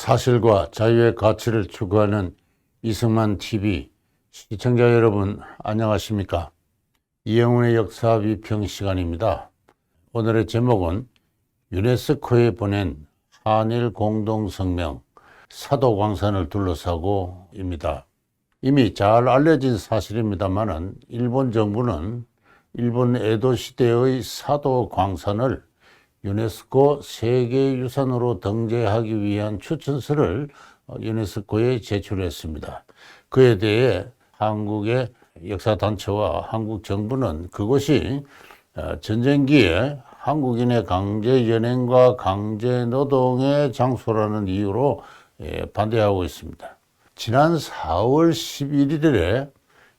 사실과 자유의 가치를 추구하는 이승만 TV 시청자 여러분 안녕하십니까? 이영훈의 역사 비평 시간입니다. 오늘의 제목은 유네스코에 보낸 한일 공동성명 사도광산을 둘러싸고입니다. 이미 잘 알려진 사실입니다만 일본 정부는 일본 에도 시대의 사도광산을 유네스코 세계유산으로 등재하기 위한 추천서를 유네스코에 제출했습니다. 그에 대해 한국의 역사단체와 한국 정부는 그것이 전쟁기에 한국인의 강제연행과 강제노동의 장소라는 이유로 반대하고 있습니다. 지난 4월 11일에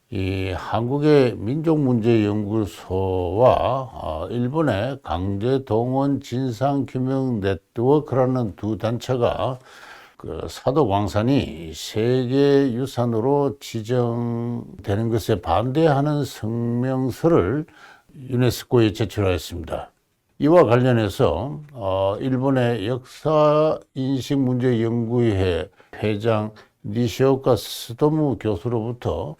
이 한국의 민족문제연구소와 일본의 강제동원 진상규명 네트워크라는 두 단체가 그 사도광산이 세계유산으로 지정되는 것에 반대하는 성명서를 유네스코에 제출하였습니다. 이와 관련해서 일본의 역사인식문제연구회 회장 니시오카 스토무 교수로부터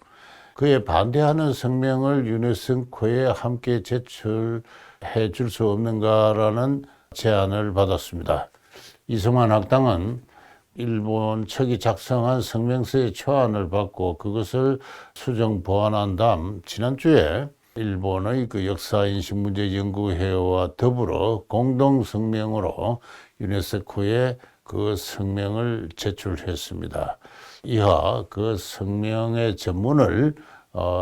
그에 반대하는 성명을 유네스코에 함께 제출해 줄 수 없는가라는 제안을 받았습니다. 이승만 학당은 일본 측이 작성한 성명서의 초안을 받고 그것을 수정 보완한 다음 지난주에 일본의 그 역사인식문제연구회와 더불어 공동성명으로 유네스코에 그 성명을 제출했습니다. 이하 그 성명의 전문을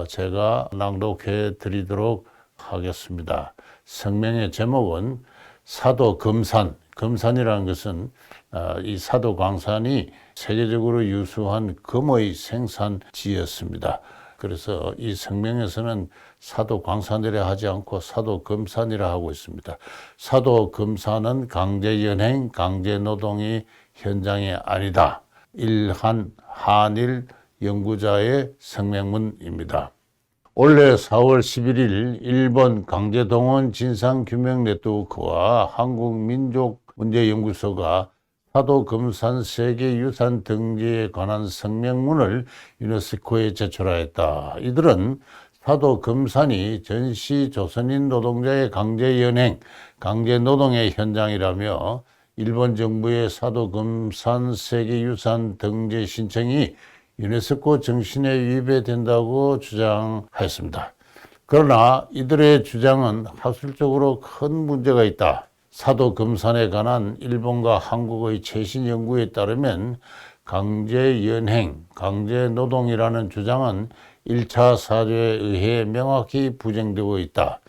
제가 낭독해 드리도록 하겠습니다. 성명의 제목은 사도금산, 금산이라는 것은 이 사도광산이 세계적으로 유수한 금의 생산지였습니다. 그래서 이 성명에서는 사도광산이라 하지 않고 사도금산이라 하고 있습니다. 사도금산은 강제연행, 강제노동이 현장이 아니다. 일한 한일 연구자의 성명문입니다. 올해 4월 11일 일본 강제동원 진상규명 네트워크와 한국민족문제연구소가 사도금산 세계유산 등재에 관한 성명문을 유네스코에 제출하였다. 이들은 사도금산이 전시 조선인 노동자의 강제연행, 강제노동의 현장이라며 일본 정부의 사도금산 세계유산 등재 신청이 유네스코 정신에 위배된다고 주장했습니다. 그러나 이들의 주장은 학술적으로 큰 문제가 있다. 사도금산에 관한 일본과 한국의 최신 연구에 따르면 강제연행, 강제노동이라는 주장은 1차 사조에 의해 명확히 부정되고 있다.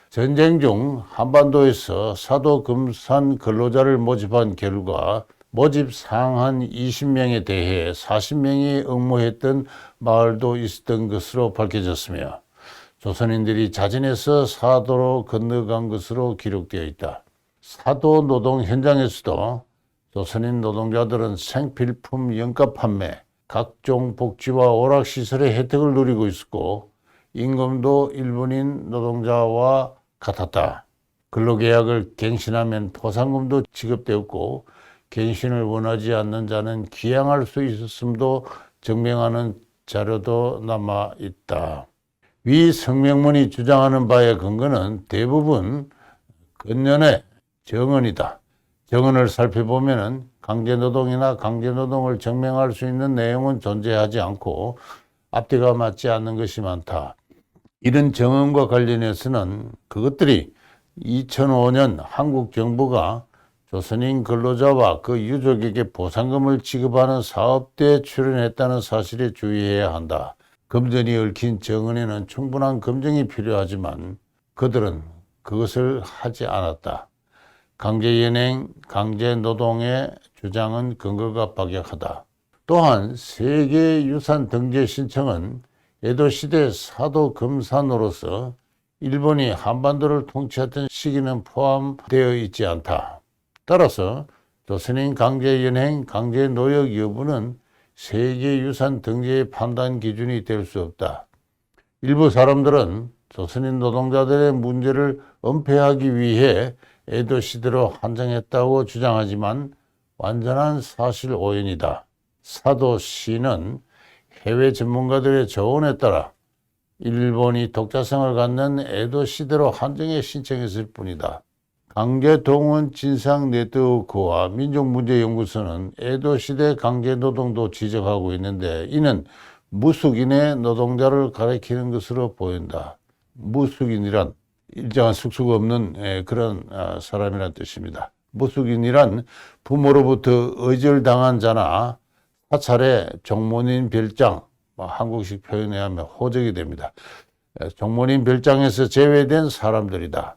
전쟁 중 한반도에서 사도금산 근로자를 모집한 결과 모집 상한 20명에 대해 40명이 응모했던 마을도 있었던 것으로 밝혀졌으며 조선인들이 자진해서 사도로 건너간 것으로 기록되어 있다. 사도 노동 현장에서도 조선인 노동자들은 생필품 연가 판매, 각종 복지와 오락시설의 혜택을 누리고 있었고 임금도 일본인 노동자와 같았다. 근로계약을 갱신하면 포상금도 지급되었고 갱신을 원하지 않는 자는 귀양할 수 있었음도 증명하는 자료도 남아있다. 위 성명문이 주장하는 바의 근거는 대부분 근년의 정언이다. 정언을 살펴보면 강제노동이나 강제노동을 증명할 수 있는 내용은 존재하지 않고 앞뒤가 맞지 않는 것이 많다. 이런 정언과 관련해서는 그것들이 2005년 한국 정부가 조선인 근로자와 그 유족에게 보상금을 지급하는 사업대에 출연했다는 사실에 주의해야 한다. 금전이 얽힌 정언에는 충분한 검증이 필요하지만 그들은 그것을 하지 않았다. 강제연행, 강제노동의 주장은 근거가 박약하다. 또한 세계유산 등재 신청은 에도시대 사도금산으로서 일본이 한반도를 통치했던 시기는 포함되어 있지 않다. 따라서 조선인 강제연행, 강제노역 여부는 세계유산 등재의 판단 기준이 될 수 없다. 일부 사람들은 조선인 노동자들의 문제를 은폐하기 위해 에도 시대로 한정했다고 주장하지만 완전한 사실 오인이다. 사도 C는 해외 전문가들의 조언에 따라 일본이 독자성을 갖는 에도 시대로 한정에 신청했을 뿐이다. 강제동원 진상 네트워크와 민족문제연구소는 에도 시대 강제노동도 지적하고 있는데 이는 무숙인의 노동자를 가리키는 것으로 보인다. 무숙인이란 일정한 숙소가 없는 그런 사람이란 뜻입니다. 무숙인이란 부모로부터 의절당한 자나 사찰의 종문인 별장, 한국식 표현에 하면 호적이 됩니다. 종문인 별장에서 제외된 사람들이다.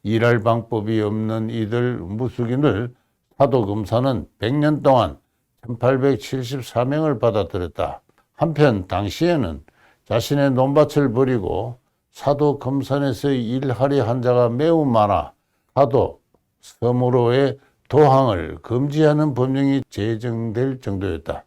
일할 방법이 없는 이들 무숙인을 사도 금산은 100년 동안 1874명을 받아들였다. 한편 당시에는 자신의 논밭을 버리고 사도 금산에서 일하려 한 자가 매우 많아 사도 섬으로의 도항을 금지하는 법령이 제정될 정도였다.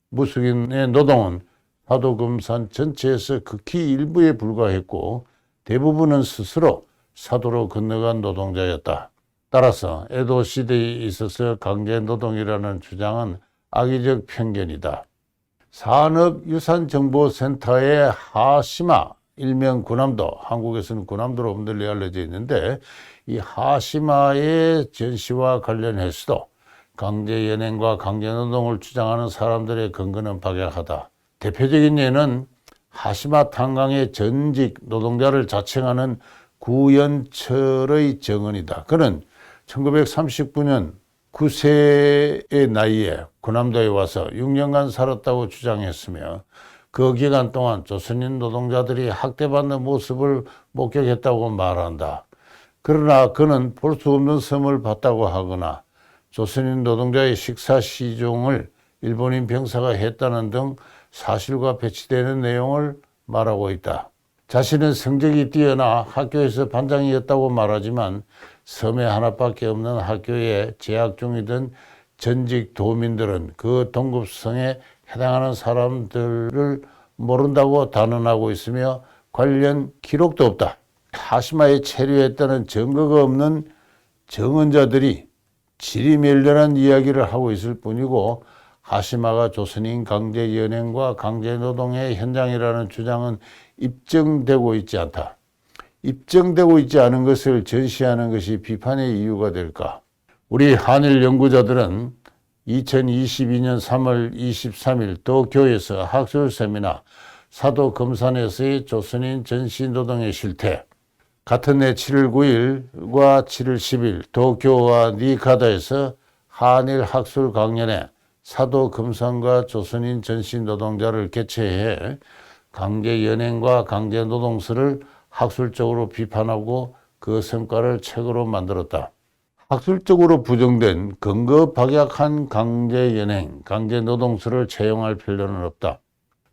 무숙인의 노동은 사도 금산 전체에서 극히 일부에 불과했고 대부분은 스스로 사도로 건너간 노동자였다. 따라서 에도 시대에 있어서 강제노동이라는 주장은 악의적 편견이다. 산업유산정보센터의 하시마, 일명 구남도, 한국에서는 구남도로 엄들리 알려져 있는데 이 하시마의 전시와 관련해서도 강제연행과 강제노동을 주장하는 사람들의 근거는 박약하다. 대표적인 예는 하시마 탄광의 전직 노동자를 자청하는 구연철의 정언이다. 그는 1939년 9세의 나이에 구남도에 와서 6년간 살았다고 주장했으며 그 기간 동안 조선인 노동자들이 학대받는 모습을 목격했다고 말한다. 그러나 그는 볼 수 없는 섬을 봤다고 하거나 조선인 노동자의 식사 시종을 일본인 병사가 했다는 등 사실과 배치되는 내용을 말하고 있다. 자신은 성적이 뛰어나 학교에서 반장이었다고 말하지만 섬에 하나밖에 없는 학교에 재학 중이던 전직 도민들은 그 동급성에 해당하는 사람들을 모른다고 단언하고 있으며 관련 기록도 없다. 하시마에 체류했다는 증거가 없는 증언자들이 지리멸렬한 이야기를 하고 있을 뿐이고 하시마가 조선인 강제연행과 강제노동의 현장이라는 주장은 입증되고 있지 않다. 입증되고 있지 않은 것을 전시하는 것이 비판의 이유가 될까? 우리 한일 연구자들은 2022년 3월 23일 도쿄에서 학술 세미나 사도 금산에서의 조선인 전시노동의 실태, 같은 해 7월 9일과 7월 10일 도쿄와 니카다에서 한일 학술 강연회 사도 금산과 조선인 전시노동자를 개최해 강제연행과 강제노동설을 학술적으로 비판하고 그 성과를 책으로 만들었다. 학술적으로 부정된 근거 박약한 강제연행, 강제노동설을 채용할 필요는 없다.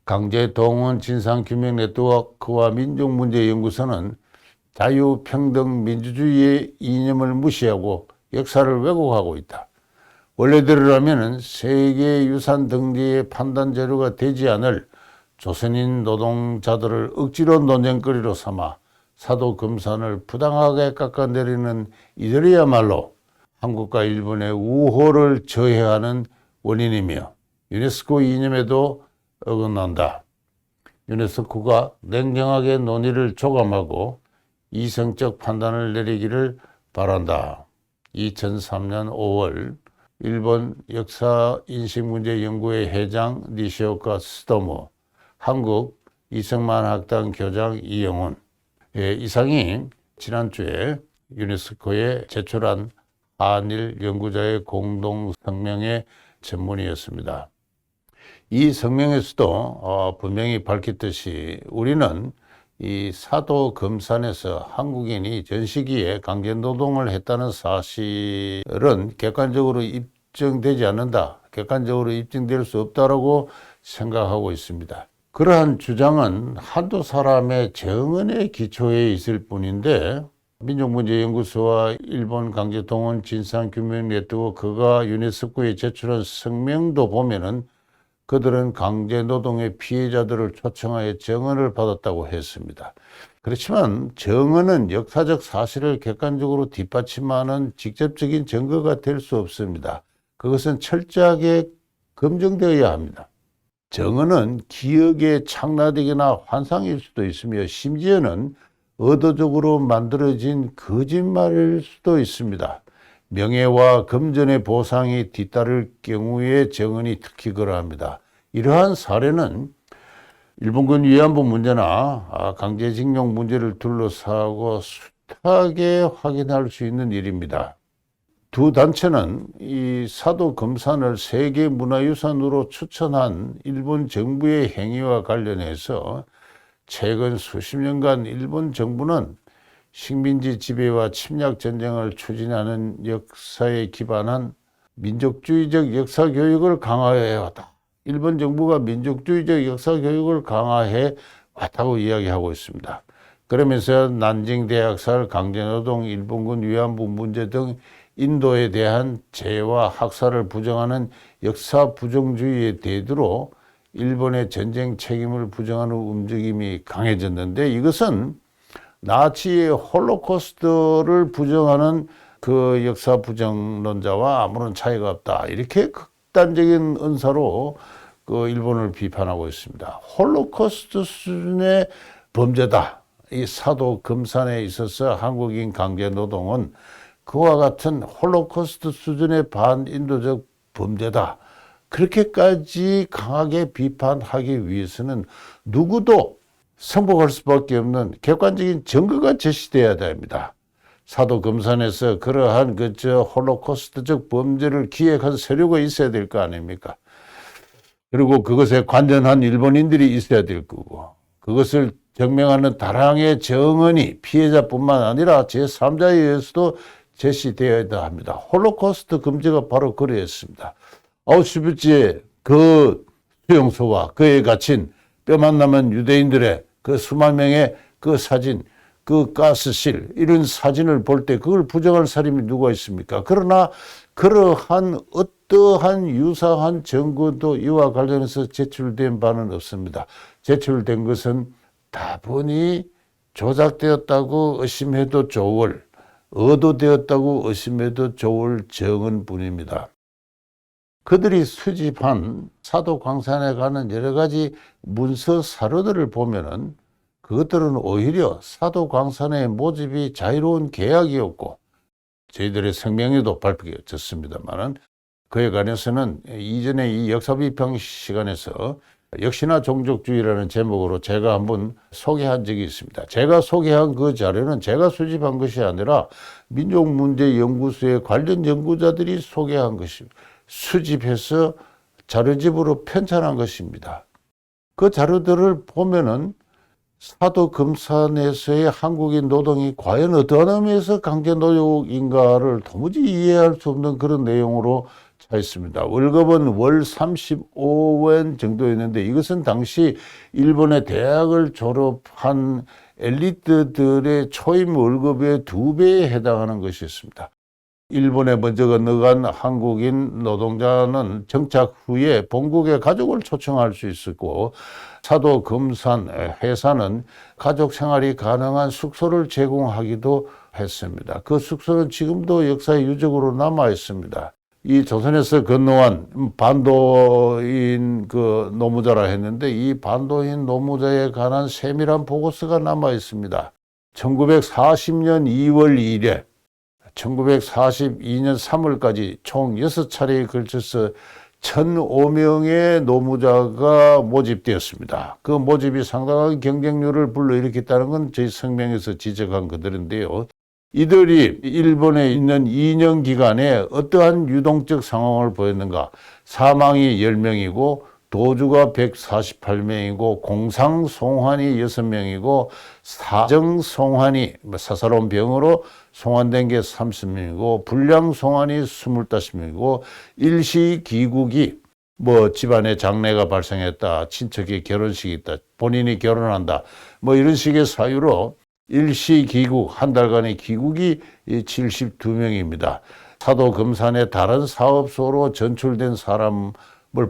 강제동원 진상규명 네트워크와 민족문제연구소는 자유평등민주주의의 이념을 무시하고 역사를 왜곡하고 있다. 원래대로라면 세계유산 등재의 판단 재료가 되지 않을 조선인 노동자들을 억지로 논쟁거리로 삼아 사도 금산을 부당하게 깎아내리는 이들이야말로 한국과 일본의 우호를 저해하는 원인이며 유네스코 이념에도 어긋난다. 유네스코가 냉정하게 논의를 조감하고 이성적 판단을 내리기를 바란다. 2003년 5월 일본 역사인식문제연구회 회장 니시오카 스토모, 한국 이승만 학당 교장 이영훈, 이상이 지난주에 유네스코에 제출한 한일 연구자의 공동 성명의 전문이었습니다. 이 성명에서도 분명히 밝혔듯이 우리는 이 사도 금산에서 한국인이 전 시기에 강제노동을 했다는 사실은 객관적으로 입증되지 않는다. 객관적으로 입증될 수 없다라고 생각하고 있습니다. 그러한 주장은 한두 사람의 정언의 기초에 있을 뿐인데 민족문제연구소와 일본 강제동원 진상규명 네트워크가 유네스코에 제출한 성명도 보면은 그들은 강제노동의 피해자들을 초청하여 정언을 받았다고 했습니다. 그렇지만 정언은 역사적 사실을 객관적으로 뒷받침하는 직접적인 증거가 될 수 없습니다. 그것은 철저하게 검증되어야 합니다. 정언은 기억에 착락되거나 환상일 수도 있으며 심지어는 의도적으로 만들어진 거짓말일 수도 있습니다. 명예와 금전의 보상이 뒤따를 경우에 정언이 특히 그러합니다. 이러한 사례는 일본군 위안부 문제나 강제징용 문제를 둘러싸고 숱하게 확인할 수 있는 일입니다. 두 단체는 이 사도 금산을 세계문화유산으로 추천한 일본 정부의 행위와 관련해서 최근 수십 년간 일본 정부는 식민지 지배와 침략 전쟁을 추진하는 역사에 기반한 민족주의적 역사 교육을 강화해 왔다. 일본 정부가 민족주의적 역사 교육을 강화해 왔다고 이야기하고 있습니다. 그러면서 난징 대학살, 강제노동, 일본군 위안부 문제 등 인도에 대한 재해와 학살을 부정하는 역사 부정주의에 대두로 일본의 전쟁 책임을 부정하는 움직임이 강해졌는데, 이것은 나치의 홀로코스트를 부정하는 그 역사 부정론자와 아무런 차이가 없다. 이렇게 극단적인 언사로 그 일본을 비판하고 있습니다. 홀로코스트 수준의 범죄다. 이 사도 금산에 있어서 한국인 강제노동은 그와 같은 홀로코스트 수준의 반인도적 범죄다. 그렇게까지 강하게 비판하기 위해서는 누구도 승복할 수밖에 없는 객관적인 증거가 제시돼야 됩니다. 사도 금산에서 그러한 홀로코스트적 범죄를 기획한 세력이 있어야 될 거 아닙니까? 그리고 그것에 관련한 일본인들이 있어야 될 거고, 그것을 증명하는 다량의 정언이 피해자뿐만 아니라 제3자에 의해서도 제시되어야 합니다. 홀로코스트 금지가 바로 그러했습니다. 아우슈비츠의 그 수용소와 그에 갇힌 뼈만 남은 유대인들의 그 수만 명의 그 사진, 그 가스실, 이런 사진을 볼 때 그걸 부정할 사람이 누가 있습니까? 그러나 그러한 어떠한 유사한 증거도 이와 관련해서 제출된 바는 없습니다. 제출된 것은 다분히 조작되었다고 의심해도 좋을, 의도되었다고 의심해도 좋을 정언뿐입니다. 그들이 수집한 사도 광산에 가는 여러 가지 문서 사료들을 보면은 그것들은 오히려 사도 광산의 모집이 자유로운 계약이었고, 저희들의 성명에도 발표되었습니다만은 그에 관해서는 이전에 이 역사비평 시간에서 역시나 종족주의라는 제목으로 제가 한번 소개한 적이 있습니다. 제가 소개한 그 자료는 제가 수집한 것이 아니라 민족문제연구소의 관련 연구자들이 소개한 것입니다. 수집해서 자료집으로 편찬한 것입니다. 그 자료들을 보면은 사도 금산에서의 한국인 노동이 과연 어떠한 의미에서 강제노역인가를 도무지 이해할 수 없는 그런 내용으로 차 있습니다. 월급은 월 35원 정도였는데 이것은 당시 일본의 대학을 졸업한 엘리트들의 초임 월급의 2배에 해당하는 것이었습니다. 일본에 먼저 건너간 한국인 노동자는 정착 후에 본국의 가족을 초청할 수 있었고, 사도 금산 회사는 가족 생활이 가능한 숙소를 제공하기도 했습니다. 그 숙소는 지금도 역사의 유적으로 남아 있습니다. 이 조선에서 건너온 반도인 그 노무자라 했는데, 이 반도인 노무자에 관한 세밀한 보고서가 남아 있습니다. 1940년 2월 2일에 1942년 3월까지 총 6차례에 걸쳐서 1,005명의 노무자가 모집되었습니다. 그 모집이 상당한 경쟁률을 불러일으켰다는 건 저희 성명에서 지적한 것들인데요. 이들이 일본에 있는 2년 기간에 어떠한 유동적 상황을 보였는가? 사망이 10명이고 도주가 148명이고 공상 송환이 6명이고 사정 송환이 사사로운 병으로 송환된 게 30명이고 불량 송환이 25명이고 일시 귀국이 집안에 장례가 발생했다, 친척의 결혼식이 있다, 본인이 결혼한다, 이런 식의 사유로 일시 귀국, 한 달간의 귀국이 72명입니다. 사도 금산의 다른 사업소로 전출된 사람을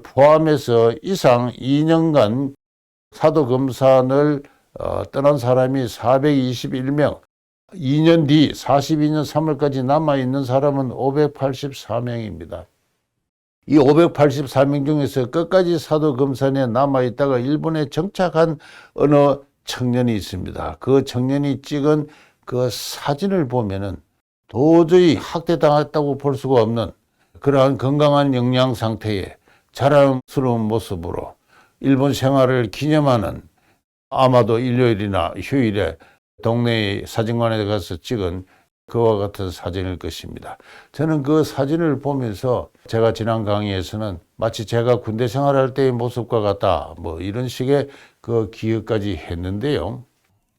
포함해서 이상 2년간 사도 금산을 떠난 사람이 421명, 2년 뒤 42년 3월까지 남아있는 사람은 584명입니다. 이 584명 중에서 끝까지 사도 금산에 남아있다가 일본에 정착한 어느 청년이 있습니다. 그 청년이 찍은 그 사진을 보면은 도저히 학대당했다고 볼 수가 없는 그러한 건강한 영양 상태에 자랑스러운 모습으로 일본 생활을 기념하는, 아마도 일요일이나 휴일에 동네의 사진관에 가서 찍은 그와 같은 사진일 것입니다. 저는 그 사진을 보면서 제가 지난 강의에서는 마치 제가 군대 생활할 때의 모습과 같다, 뭐 이런 식의 그 기억까지 했는데요.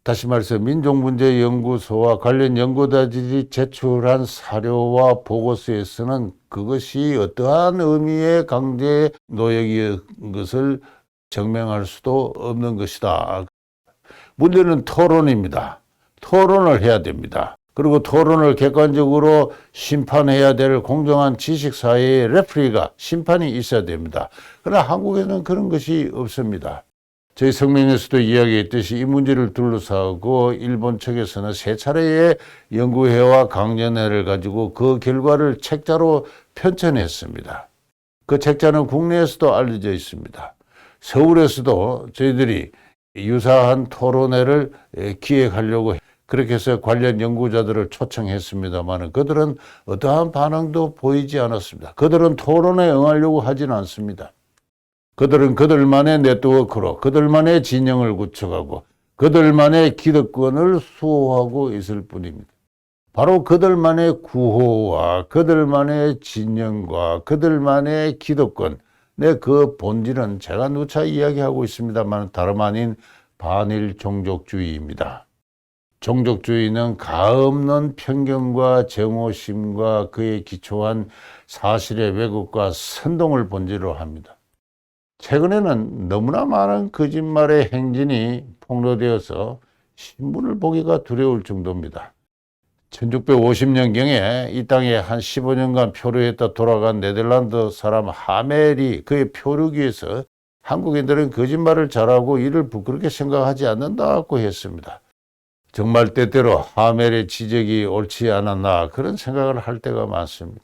다시 말해서 민족문제연구소와 관련 연구자들이 제출한 사료와 보고서에서는 그것이 어떠한 의미의 강제 노역인 것을 증명할 수도 없는 것이다. 문제는 토론입니다. 토론을 해야 됩니다. 그리고 토론을 객관적으로 심판해야 될 공정한 지식사회의 레프리가, 심판이 있어야 됩니다. 그러나 한국에는 그런 것이 없습니다. 저희 성명에서도 이야기했듯이 이 문제를 둘러싸고 일본 측에서는 세 차례의 연구회와 강연회를 가지고 그 결과를 책자로 편찬했습니다. 그 책자는 국내에서도 알려져 있습니다. 서울에서도 저희들이 유사한 토론회를 기획하려고 그렇게 해서 관련 연구자들을 초청했습니다만 그들은 어떠한 반응도 보이지 않았습니다. 그들은 토론에 응하려고 하지는 않습니다. 그들은 그들만의 네트워크로 그들만의 진영을 구축하고 그들만의 기득권을 수호하고 있을 뿐입니다. 바로 그들만의 구호와 그들만의 진영과 그들만의 기득권, 그 본질은 제가 누차 이야기하고 있습니다만 다름 아닌 반일 종족주의입니다. 종족주의는 가없는 편견과 정오심과 그에 기초한 사실의 왜곡과 선동을 본질로 합니다. 최근에는 너무나 많은 거짓말의 행진이 폭로되어서 신문을 보기가 두려울 정도입니다. 1650년경에 이 땅에 한 15년간 표류했다 돌아간 네덜란드 사람 하멜이 그의 표류기에서 한국인들은 거짓말을 잘하고 이를 부끄럽게 생각하지 않는다고 했습니다. 정말 때때로 하멜의 지적이 옳지 않았나 그런 생각을 할 때가 많습니다.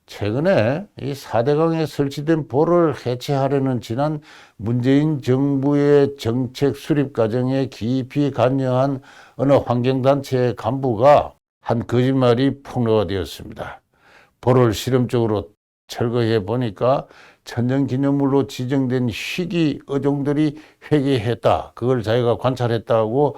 최근에 이 4대강에 설치된 보를 해체하려는 지난 문재인 정부의 정책 수립 과정에 깊이 관여한 어느 환경단체의 간부가 한 거짓말이 폭로가 되었습니다. 보를 실험적으로 철거해 보니까 천연기념물로 지정된 희귀 어종들이 회귀했다. 그걸 자기가 관찰했다고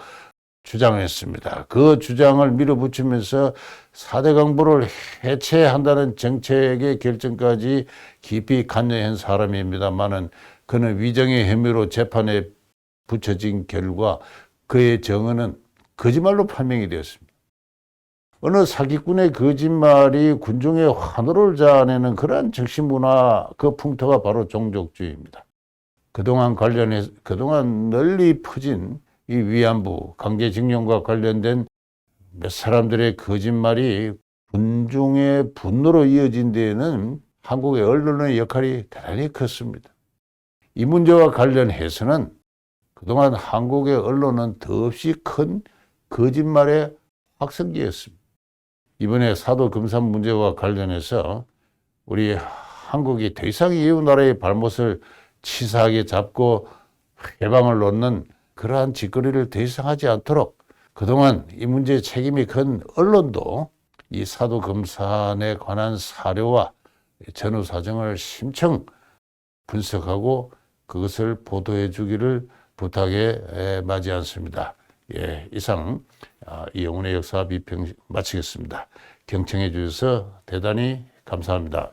주장했습니다. 그 주장을 밀어붙이면서 4대 강보를 해체한다는 정책의 결정까지 깊이 관여한 사람입니다만은 그는 위정의 혐의로 재판에 붙여진 결과 그의 정언은 거짓말로 판명이 되었습니다. 어느 사기꾼의 거짓말이 군중의 환호를 자아내는 그러한 정신문화, 그 풍토가 바로 종족주의입니다. 그동안 널리 퍼진 이 위안부 강제징용과 관련된 몇 사람들의 거짓말이 군중의 분노로 이어진 데에는 한국의 언론의 역할이 대단히 컸습니다. 이 문제와 관련해서는 그동안 한국의 언론은 더없이 큰 거짓말의 확성기였습니다. 이번에 사도 금산 문제와 관련해서 우리 한국이 더 이상 이웃 나라의 발못을 치사하게 잡고 해방을 놓는 그러한 짓거리를 더 이상 하지 않도록 그동안 이 문제에 책임이 큰 언론도 이 사도 금산에 관한 사료와 전후 사정을 심층 분석하고 그것을 보도해 주기를 부탁에 마지 않습니다. 이상 이영훈의 역사 비평 마치겠습니다. 경청해 주셔서 대단히 감사합니다.